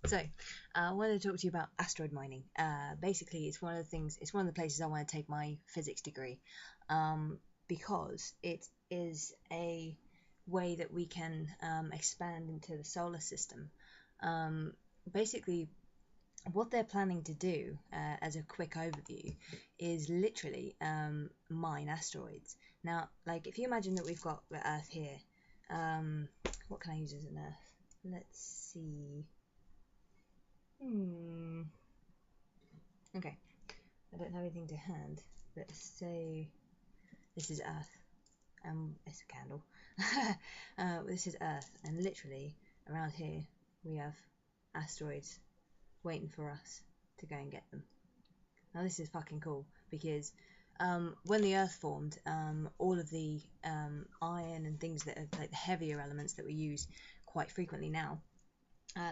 So, I wanted to talk to you about asteroid mining. Basically, it's one of the places I want to take my physics degree, because it is a way that we can expand into the solar system. Basically, what they're planning to do, as a quick overview, is literally mine asteroids. Now, like, if you imagine that we've got the Earth here, what can I use as an Earth? Let's see. Okay, I don't have anything to hand. Let's say this is Earth. It's a candle. This is Earth, and literally around here we have asteroids waiting for us to go and get them. Now this is fucking cool because when the Earth formed, all of the iron and things that are like the heavier elements that we use quite frequently now,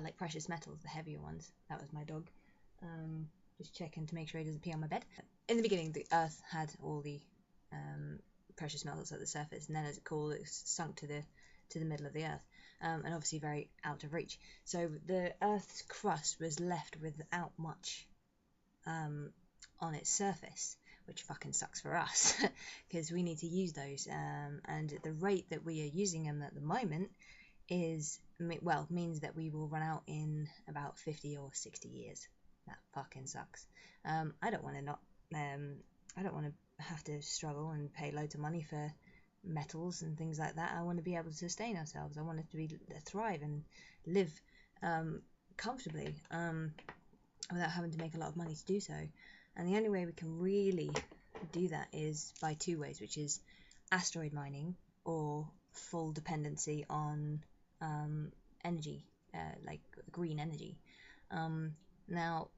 like precious metals, the heavier ones. That was my dog. Just checking to make sure he doesn't pee on my bed. In the beginning, the Earth had all the precious metals at the surface, and then as it cooled, it sunk to the middle of the Earth, and obviously very out of reach. So the Earth's crust was left without much on its surface, which fucking sucks for us because we need to use those. And the rate that we are using them at the moment means that we will run out in about 50 or 60 years. That fucking sucks. I don't want to have to struggle and pay loads of money for metals and things like that. I want to be able to sustain ourselves. I want it to thrive and live comfortably without having to make a lot of money to do so. And the only way we can really do that is by two ways, which is asteroid mining or full dependency on energy, like green energy. Now,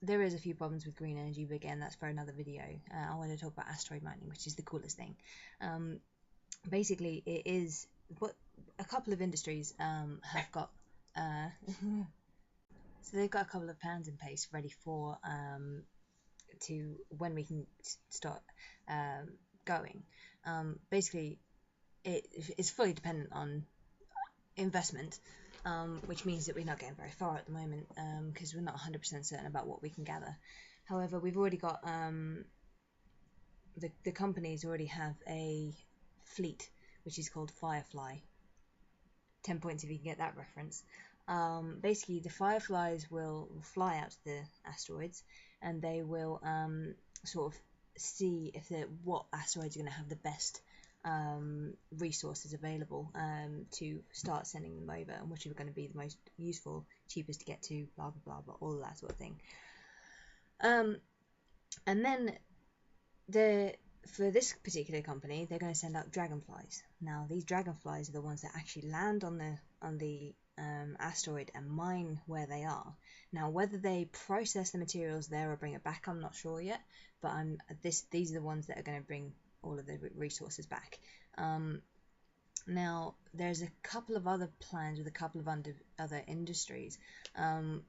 there is a few problems with green energy, but again, that's for another video. I want to talk about asteroid mining, which is the coolest thing. Basically, it is what a couple of industries have got. So they've got a couple of plans in place ready for to when we can start going. Basically, it's fully dependent on investment, which means that we're not getting very far at the moment because we're not 100% certain about what we can gather. However, we've already got the companies already have a fleet which is called Firefly. 10 points if you can get that reference. Basically, the Fireflies will fly out to the asteroids and they will sort of see what asteroids are going to have the best resources available to start sending them over, and which are going to be the most useful, cheapest to get to, blah blah blah blah, all of that sort of thing. And then for this particular company, they're going to send out dragonflies. Now, these dragonflies are the ones that actually land on the asteroid and mine where they are. Now, whether they process the materials there or bring it back, I'm not sure yet. But these are the ones that are going to bring all of the resources back. Now, there's a couple of other plans with a couple of other industries.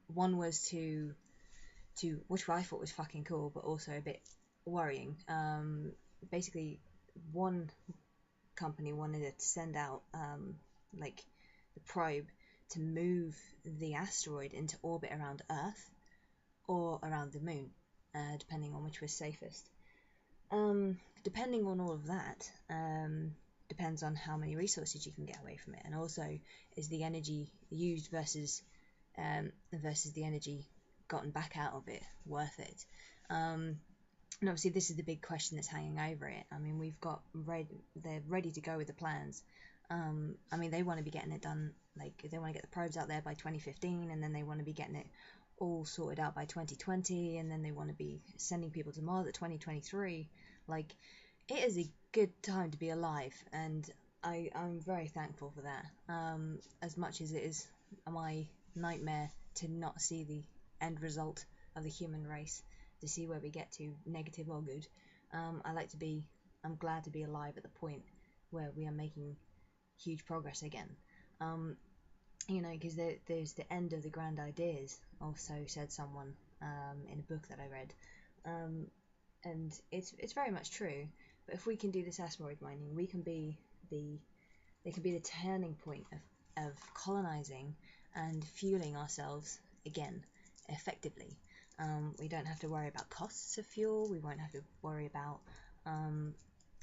One was to which I thought was fucking cool, but also a bit worrying. Basically, one company wanted to send out like the probe to move the asteroid into orbit around Earth or around the moon, depending on which was safest. Depending on all of that, depends on how many resources you can get away from it, and also is the energy used versus the energy gotten back out of it worth it. And obviously this is the big question that's hanging over it. I mean, they're ready to go with the plans. I mean, they want to be getting it done, like they want to get the probes out there by 2015, and then they want to be getting it all sorted out by 2020, and then they want to be sending people to Mars at 2023. Like, it is a good time to be alive, and I'm very thankful for that. As much as it is my nightmare to not see the end result of the human race, to see where we get to, negative or good. I'm glad to be alive at the point where we are making huge progress again. Because there's the end of the grand ideas, also said someone in a book that I read, and it's very much true. But if we can do this asteroid mining, we can be the turning point of colonizing and fueling ourselves again effectively. We don't have to worry about costs of fuel. We won't have to worry about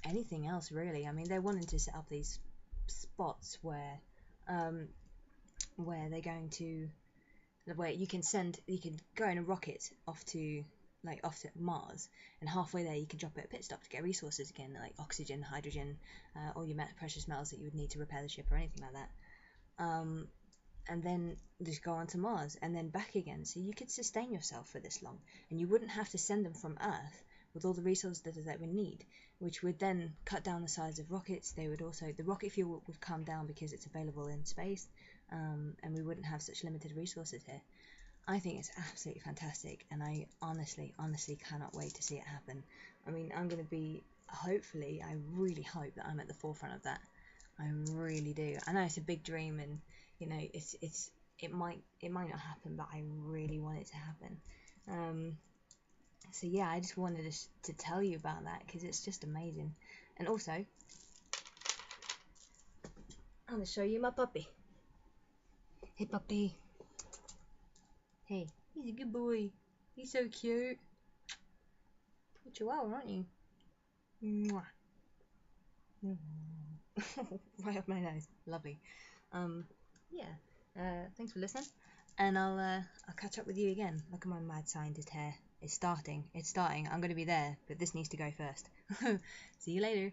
anything else really. I mean, they're wanting to set up these spots where they're going to, where you can go in a rocket off to Mars, and halfway there you can drop at a pit stop to get resources again, like oxygen, hydrogen, all your precious metals that you would need to repair the ship or anything like that. And then just go on to Mars and then back again. So you could sustain yourself for this long, and you wouldn't have to send them from Earth with all the resources that we need, which would then cut down the size of rockets. They would also, the rocket fuel would come down because it's available in space, and we wouldn't have such limited resources here. I think it's absolutely fantastic, and I honestly cannot wait to see it happen. I mean, I'm going to be, hopefully, I really hope that I'm at the forefront of that. I really do. I know it's a big dream, and you know, it might not happen, but I really want it to happen. So yeah, I just wanted to tell you about that because it's just amazing. And also, I'm gonna show you my puppy. Hey puppy. Hey, he's a good boy. He's so cute. You're a chihuahua, aren't you? Mwah. Right up my nose. Lovely. Yeah. Thanks for listening, and I'll catch up with you again. Look at my mad scientist hair. It's starting. I'm going to be there, but this needs to go first. See you later.